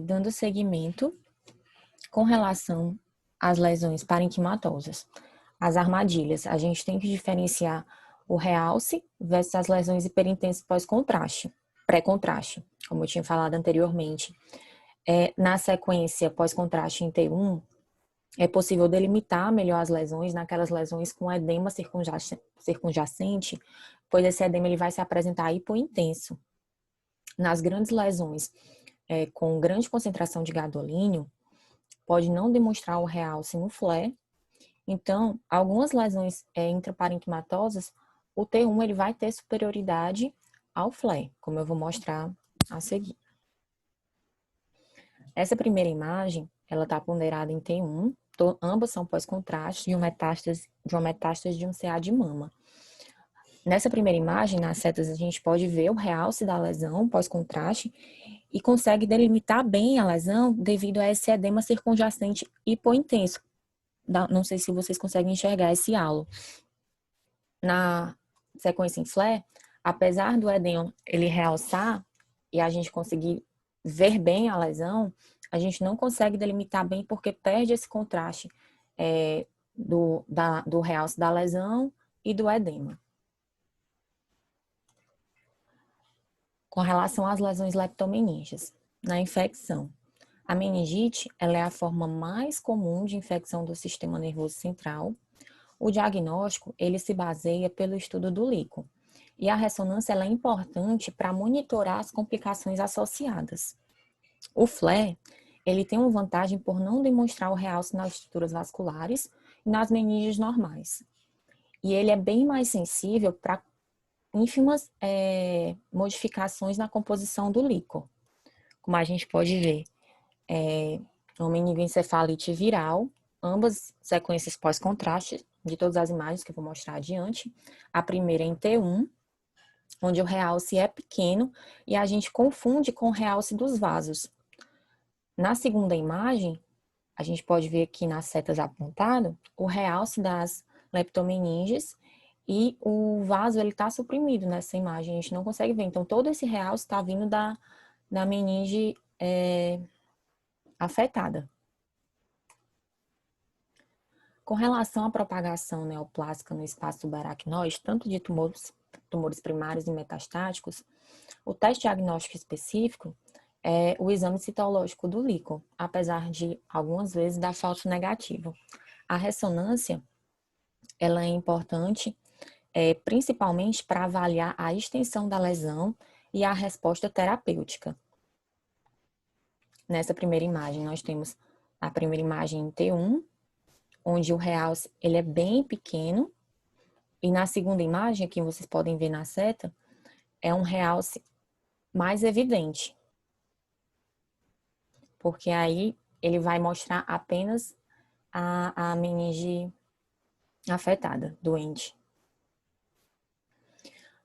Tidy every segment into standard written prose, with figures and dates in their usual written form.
Dando seguimento com relação às lesões parenquimatosas, as armadilhas, a gente tem que diferenciar o realce versus as lesões hiperintensas pós-contraste, pré-contraste, como eu tinha falado anteriormente. Na sequência pós-contraste em T1, é possível delimitar melhor as lesões naquelas lesões com edema circunjacente, pois esse edema ele vai se apresentar hipointenso. Nas grandes lesões com grande concentração de gadolínio, pode não demonstrar o realce no flare. Então, algumas lesões intraparenquimatosas, o T1 ele vai ter superioridade ao flare, como eu vou mostrar a seguir. Essa primeira imagem, ela está ponderada em T1, ambas são pós-contraste de uma metástase de um CA de mama. Nessa primeira imagem, nas setas, a gente pode ver o realce da lesão pós-contraste e consegue delimitar bem a lesão devido a esse edema circunjacente hipointenso. Não sei se vocês conseguem enxergar esse halo. Na sequência em flare, apesar do edema ele realçar e a gente conseguir ver bem a lesão, a gente não consegue delimitar bem porque perde esse contraste do realce da lesão e do edema. Com relação às lesões leptomeninges, na infecção, a meningite ela é a forma mais comum de infecção do sistema nervoso central. O diagnóstico ele se baseia pelo estudo do líquor e a ressonância ela é importante para monitorar as complicações associadas. O flare ele tem uma vantagem por não demonstrar o realce nas estruturas vasculares e nas meninges normais. E ele é bem mais sensível para ínfimas modificações na composição do líquor. Como a gente pode ver, uma meningoencefalite viral, ambas sequências pós-contraste de todas as imagens que eu vou mostrar adiante. A primeira em T1, onde o realce é pequeno e a gente confunde com o realce dos vasos. Na segunda imagem, a gente pode ver aqui nas setas apontado o realce das leptomeninges e o vaso ele está suprimido nessa imagem, a gente não consegue ver. Então, todo esse realce está vindo da meninge afetada. Com relação à propagação neoplásica no espaço subaracnoide, tanto de tumores primários e metastáticos, o teste diagnóstico específico é o exame citológico do líquor, apesar de algumas vezes dar falso negativo. A ressonância ela é importante principalmente para avaliar a extensão da lesão e a resposta terapêutica. Nessa primeira imagem, nós temos a primeira imagem em T1, onde o realce ele é bem pequeno, e na segunda imagem, aqui vocês podem ver na seta, é um realce mais evidente, porque aí ele vai mostrar apenas a meninge afetada, doente.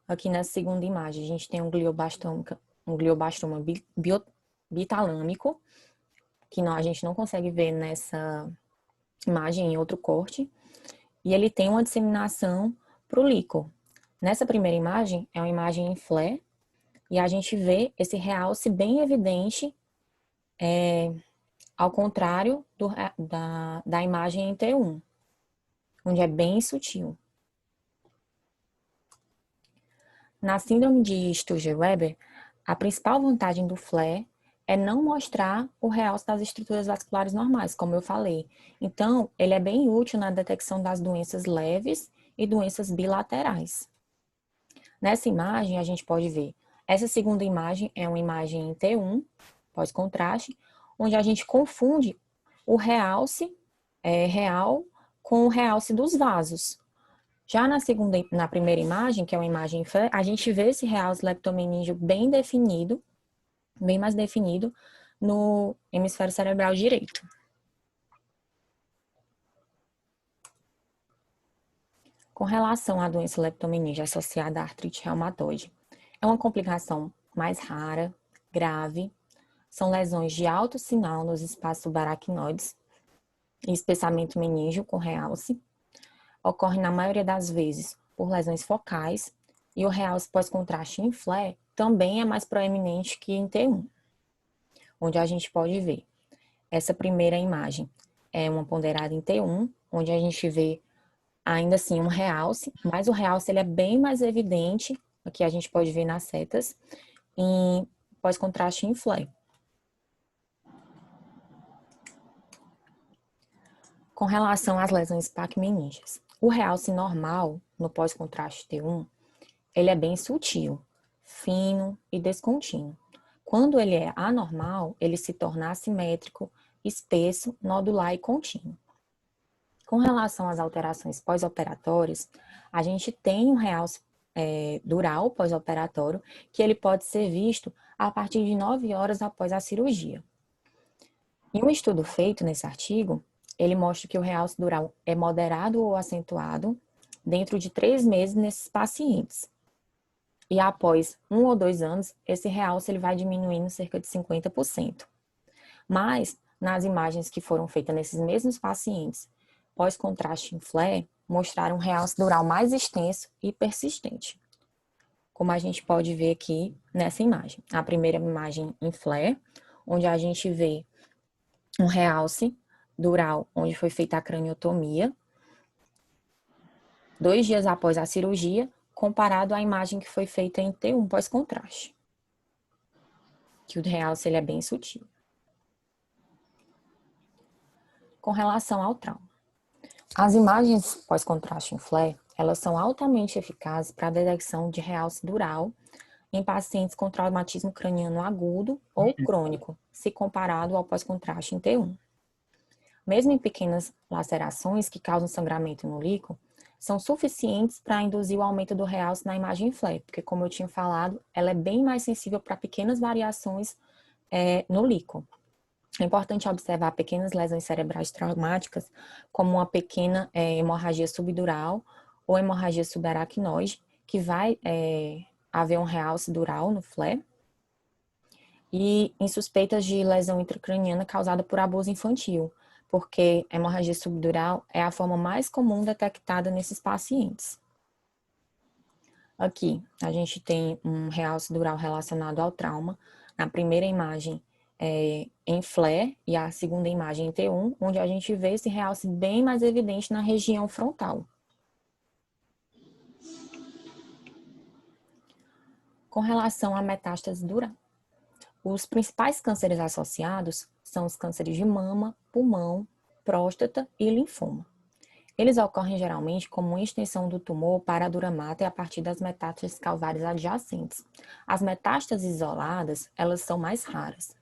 Aqui na segunda imagem, a gente tem um glioblastoma bitalâmico, que a gente não consegue ver nessa imagem em outro corte, e ele tem uma disseminação para o líquor. Nessa primeira imagem, é uma imagem em flare, e a gente vê esse realce bem evidente, ao contrário da imagem em T1, onde é bem sutil. Na síndrome de Sturge-Weber, a principal vantagem do flare é não mostrar o realce das estruturas vasculares normais, como eu falei. Então, ele é bem útil na detecção das doenças leves e doenças bilaterais. Nessa imagem, a gente pode ver, essa segunda imagem é uma imagem em T1, pós-contraste, onde a gente confunde o realce real com o realce dos vasos. Já na primeira imagem, que é uma imagem em flare, a gente vê esse realce leptomeningeo bem definido, bem mais definido no hemisfério cerebral direito. Com relação à doença leptomeningea associada à artrite reumatoide, é uma complicação mais rara, grave, são lesões de alto sinal nos espaços subaracnoides e espessamento meníngeo com realce. Ocorre na maioria das vezes por lesões focais e o realce pós-contraste em flare também é mais proeminente que em T1. onde a gente pode ver essa primeira imagem é uma ponderada em T1, onde a gente vê ainda assim um realce, mas o realce ele é bem mais evidente, aqui a gente pode ver nas setas, em pós-contraste em flare. Com relação às lesões pacmenígeas, o realce normal no pós-contraste T1, ele é bem sutil, fino e descontínuo. Quando ele é anormal, ele se torna assimétrico, espesso, nodular e contínuo. Com relação às alterações pós-operatórias, a gente tem um realce dural pós-operatório, que ele pode ser visto a partir de 9 horas após a cirurgia. Em um estudo feito nesse artigo, ele mostra que o realce dural é moderado ou acentuado dentro de 3 meses nesses pacientes. E após 1 ou 2 anos, esse realce ele vai diminuindo cerca de 50%. Mas, nas imagens que foram feitas nesses mesmos pacientes, pós-contraste em flare, mostraram um realce dural mais extenso e persistente. Como a gente pode ver aqui nessa imagem. A primeira imagem em flare, onde a gente vê um realce dural, onde foi feita a craniotomia, 2 dias após a cirurgia, comparado à imagem que foi feita em T1 pós-contraste. Que o realce ele é bem sutil. Com relação ao trauma. As imagens pós-contraste em flare, elas são altamente eficazes para a detecção de realce dural em pacientes com traumatismo craniano agudo ou crônico, se comparado ao pós-contraste em T1. Mesmo em pequenas lacerações que causam sangramento no líquido, são suficientes para induzir o aumento do realce na imagem flare, porque, como eu tinha falado, ela é bem mais sensível para pequenas variações no líquido. É importante observar pequenas lesões cerebrais traumáticas, como uma pequena hemorragia subdural ou hemorragia subaracnoide, que vai haver um realce dural no flare, e em suspeitas de lesão intracraniana causada por abuso infantil, porque a hemorragia subdural é a forma mais comum detectada nesses pacientes. Aqui, a gente tem um realce dural relacionado ao trauma. Na primeira imagem, em flare, e a segunda imagem em T1, onde a gente vê esse realce bem mais evidente na região frontal. Com relação à metástase dural, os principais cânceres associados são os cânceres de mama, pulmão, próstata e linfoma. Eles ocorrem geralmente como uma extensão do tumor para a dura mata e a partir das metástases calvárias adjacentes. As metástases isoladas, elas são mais raras.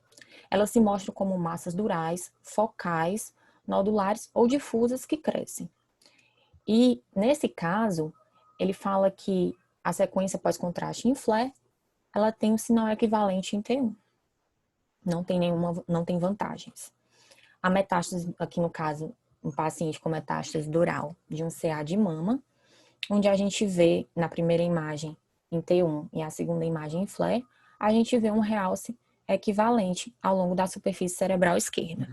Elas se mostram como massas durais, focais, nodulares ou difusas que crescem. E, nesse caso, ele fala que a sequência pós-contraste em flare, ela tem um sinal equivalente em T1. Não tem vantagens. A metástase, aqui no caso, um paciente com metástase dural de um CA de mama, onde a gente vê na primeira imagem em T1 e a segunda imagem em flare, a gente vê um realce equivalente ao longo da superfície cerebral esquerda.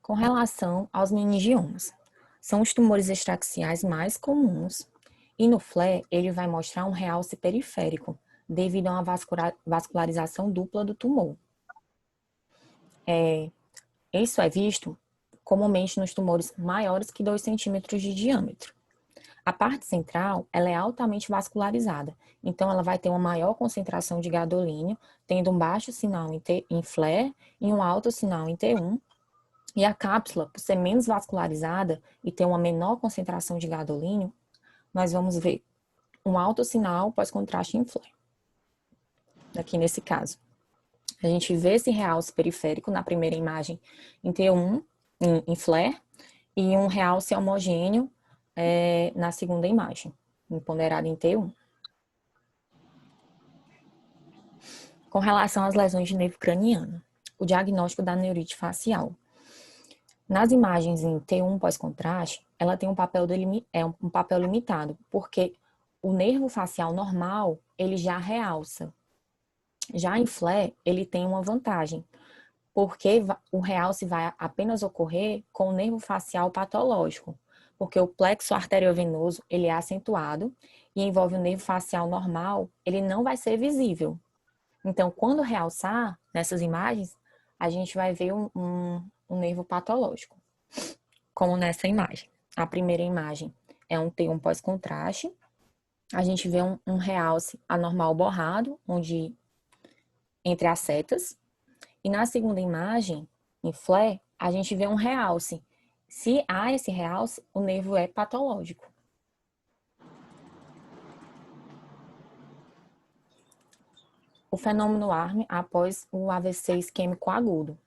Com relação aos meningiomas, são os tumores extraxiais mais comuns, e no flare ele vai mostrar um realce periférico, devido a uma vascularização dupla do tumor. Isso é visto comumente nos tumores maiores que 2 centímetros de diâmetro. A parte central, ela é altamente vascularizada, então ela vai ter uma maior concentração de gadolínio, tendo um baixo sinal em flare e um alto sinal em T1, e a cápsula, por ser menos vascularizada e ter uma menor concentração de gadolínio, nós vamos ver um alto sinal pós-contraste em flare. Aqui nesse caso. A gente vê esse realce periférico na primeira imagem em T1, em flare, e um realce homogêneo na segunda imagem, ponderado em T1. Com relação às lesões de nervo craniano, o diagnóstico da neurite facial. Nas imagens em T1 pós-contraste, ela tem um papel limitado, porque o nervo facial normal, ele já realça. Já em flare, ele tem uma vantagem, porque o realce vai apenas ocorrer com o nervo facial patológico, porque o plexo arteriovenoso ele é acentuado e envolve o nervo facial normal, ele não vai ser visível. Então, quando realçar nessas imagens, a gente vai ver um nervo patológico, como nessa imagem. A primeira imagem é um T1 pós-contraste. A gente vê um realce anormal borrado, onde entre as setas. E na segunda imagem, em flare, a gente vê um realce. Se há esse realce, o nervo é patológico. O fenômeno ARM após o AVC isquêmico agudo.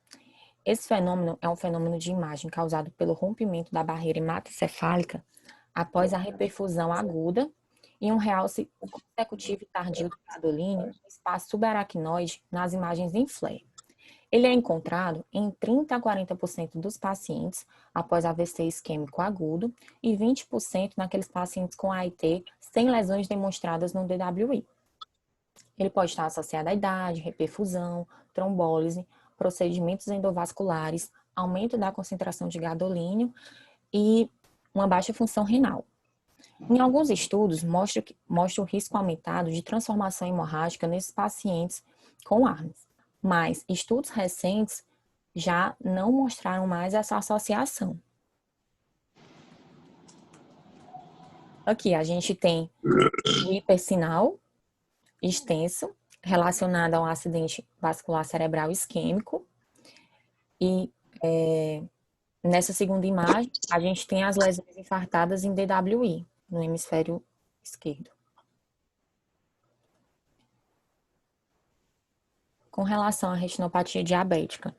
Esse fenômeno é um fenômeno de imagem causado pelo rompimento da barreira hematocefálica após a reperfusão aguda e um realce consecutivo e tardio do gadolínio no espaço subaracnoide nas imagens em flare. Ele é encontrado em 30 a 40% dos pacientes após AVC isquêmico agudo e 20% naqueles pacientes com AIT sem lesões demonstradas no DWI. Ele pode estar associado à idade, reperfusão, trombólise, procedimentos endovasculares, aumento da concentração de gadolínio e uma baixa função renal. Em alguns estudos, mostra o risco aumentado de transformação hemorrágica nesses pacientes com ARMS, mas estudos recentes já não mostraram mais essa associação. Aqui a gente tem o hipersinal extenso, relacionado a um acidente vascular cerebral isquêmico. E nessa segunda imagem, a gente tem as lesões infartadas em DWI, no hemisfério esquerdo. Com relação à retinopatia diabética,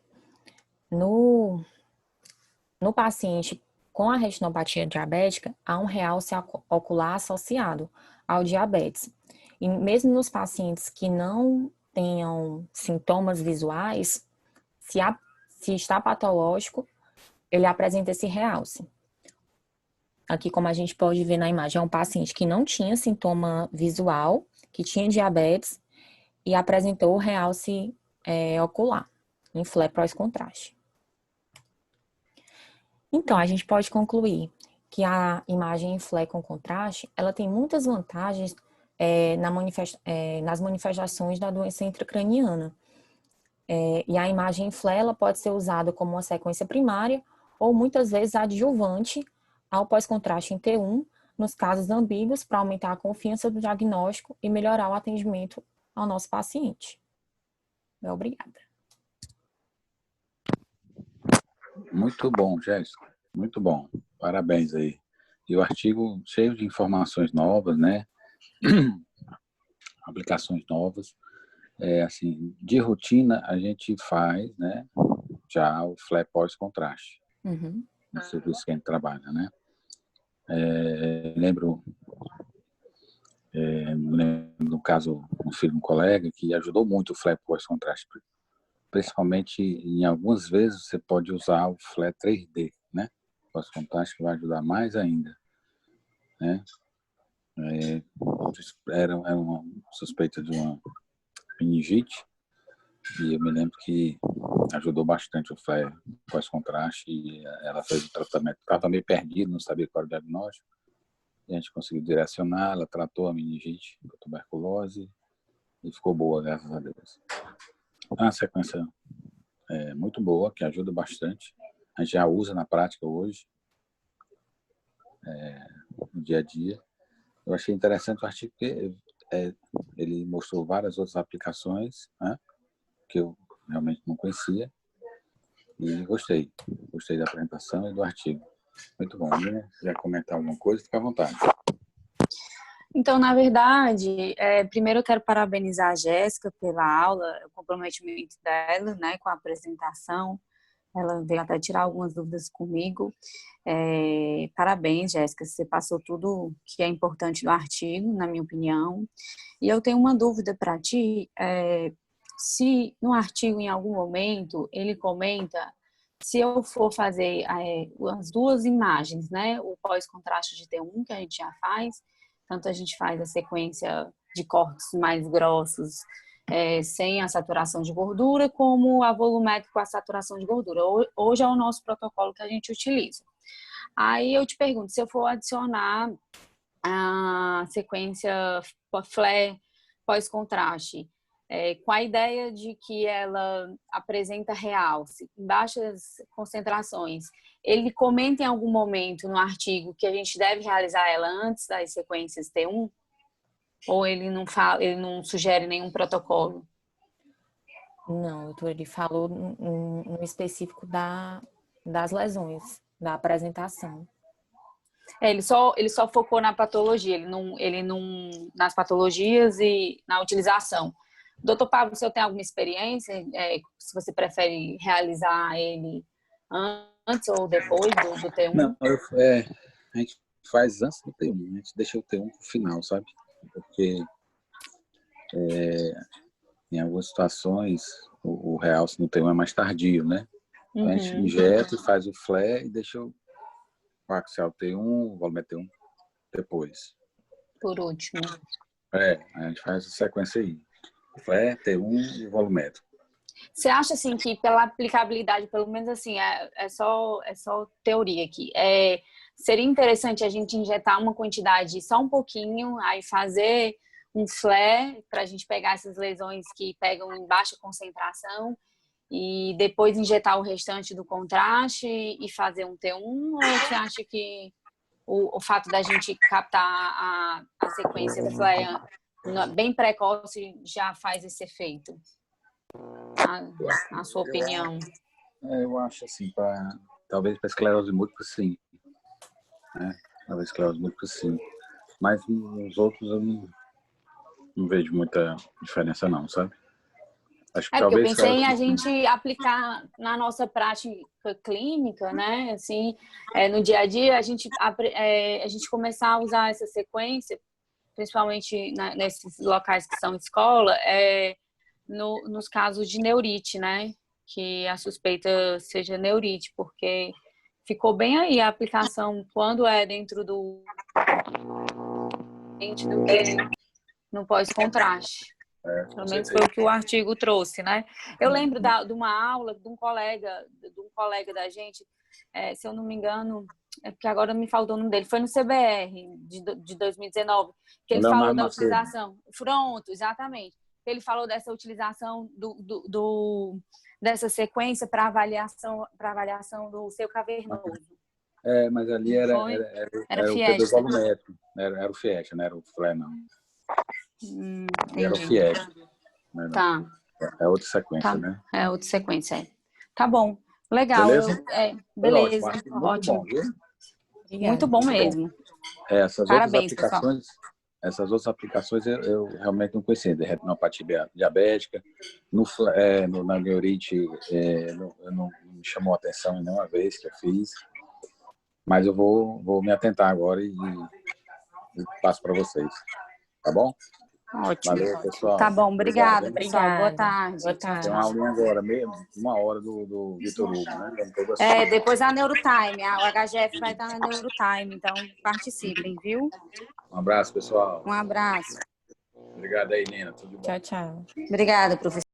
no paciente com a retinopatia diabética, há um realce ocular associado ao diabetes. E mesmo nos pacientes que não tenham sintomas visuais, se está patológico, ele apresenta esse realce. Aqui, como a gente pode ver na imagem, é um paciente que não tinha sintoma visual, que tinha diabetes e apresentou realce ocular, em flare pós-contraste. Então, a gente pode concluir que a imagem em flare com contraste, ela tem muitas vantagens nas manifestações da doença intracraniana. E a imagem em flare, ela pode ser usada como uma sequência primária ou muitas vezes adjuvante ao pós-contraste em T1, nos casos ambíguos, para aumentar a confiança do diagnóstico e melhorar o atendimento ao nosso paciente. Obrigada. Muito bom, Jéssica. Muito bom. Parabéns aí. E o artigo cheio de informações novas, né? Aplicações novas. Assim, de rotina, a gente faz, né? Já o flare pós-contraste. Uhum. No serviço que a gente trabalha, né? Lembro, no caso, um filho de um colega que ajudou muito o flare pós-contraste. Principalmente, em algumas vezes, você pode usar o flare 3D, né? Pós-contraste que vai ajudar mais ainda, né? Era uma suspeita de uma meningite e eu me lembro que ajudou bastante o flare pós-contraste e ela fez o tratamento. Estava meio perdido, não sabia qual era o diagnóstico. E a gente conseguiu direcionar, ela tratou a meningite, a tuberculose e ficou boa, graças a Deus. A sequência é muito boa, que ajuda bastante. A gente já usa na prática hoje, no dia a dia. Eu achei interessante o artigo porque ele mostrou várias outras aplicações, né, que eu realmente não conhecia. E gostei da apresentação e do artigo. Muito bom. Nina, se quiser comentar alguma coisa, fica à vontade. Então, na verdade, primeiro eu quero parabenizar a Jéssica pela aula, o comprometimento dela, né, com a apresentação. Ela veio até tirar algumas dúvidas comigo. Parabéns, Jéssica, você passou tudo que é importante no artigo, na minha opinião. E eu tenho uma dúvida para ti, se no artigo, em algum momento, ele comenta se eu for fazer as duas imagens, né, o pós-contraste de T1, que a gente já faz, tanto a gente faz a sequência de cortes mais grossos, sem a saturação de gordura, como a volumétrica com a saturação de gordura. Hoje é o nosso protocolo que a gente utiliza. Aí eu te pergunto, se eu for adicionar a sequência FLE pós-contraste, com a ideia de que ela apresenta realce em baixas concentrações. Ele comenta em algum momento no artigo que a gente deve realizar ela antes das sequências T1? Ou ele não fala, ele não sugere nenhum protocolo? Não, doutor, ele falou no específico das lesões, da apresentação. Ele só focou na patologia, ele não nas patologias e na utilização. Doutor Pablo, você tem alguma experiência? Se você prefere realizar ele antes ou depois do T1? Não, a gente faz antes do T1, a gente deixa o T1 pro final, sabe? Porque em algumas situações o realce no T1 é mais tardio, né? Então, a gente injeta e faz o FLE e deixa o axial T1, o volumétrio T1 depois. Por último. A gente faz a sequência aí. FLE, T1 e volumétrio. Você acha assim que pela aplicabilidade, pelo menos assim, é só teoria aqui, seria interessante a gente injetar uma quantidade só um pouquinho, aí fazer um flare para a gente pegar essas lesões que pegam em baixa concentração e depois injetar o restante do contraste e fazer um T1? Ou você acha que o fato da gente captar a sequência flare bem precoce já faz esse efeito? A sua opinião? Eu acho assim, talvez para esclerose múltipla, sim. Talvez esclerose múltipla, sim. Mas nos outros eu não vejo muita diferença não, sabe? Acho que Porque eu talvez pensei em a gente aplicar na nossa prática clínica, né? Assim, no dia a dia, a gente começar a usar essa sequência, principalmente nesses locais que são escola, nos casos de neurite, né? Que a suspeita seja neurite, porque ficou bem aí a aplicação quando é dentro do que no pós-contraste. Pelo menos foi o que o artigo trouxe, né? Eu lembro de uma aula de um colega da gente, se eu não me engano, porque agora me faltou o nome dele, foi no CBR de 2019, que ele falou da utilização. Pronto, exatamente. Ele falou dessa utilização dessa sequência para avaliação do seio cavernoso. Mas ali era o P2 volumétrico, era o FIES, não era o FLE, não. Era o FIES. Tá. É outra sequência, né? É outra sequência, Tá bom. Legal. Beleza? Beleza. Ótimo. Muito bom, viu? Muito bom mesmo. Parabéns, essas outras aplicações eu realmente não conhecia. De retinopatia diabética, na neurite, não me chamou a atenção nenhuma vez que eu fiz. Mas eu vou me atentar agora e passo para vocês. Tá bom? Ótimo. Valeu, pessoal. Tá bom, obrigada, pessoal. Boa tarde. Boa tarde. Tem uma aulinha agora mesmo, 1 hora do Vitor Hugo, né? Depois a Neurotime. O HGF vai estar na Neurotime, então participem, viu? Um abraço, pessoal. Um abraço. Obrigado aí, Nina. Tudo bom. Tchau, tchau. Obrigada, professor.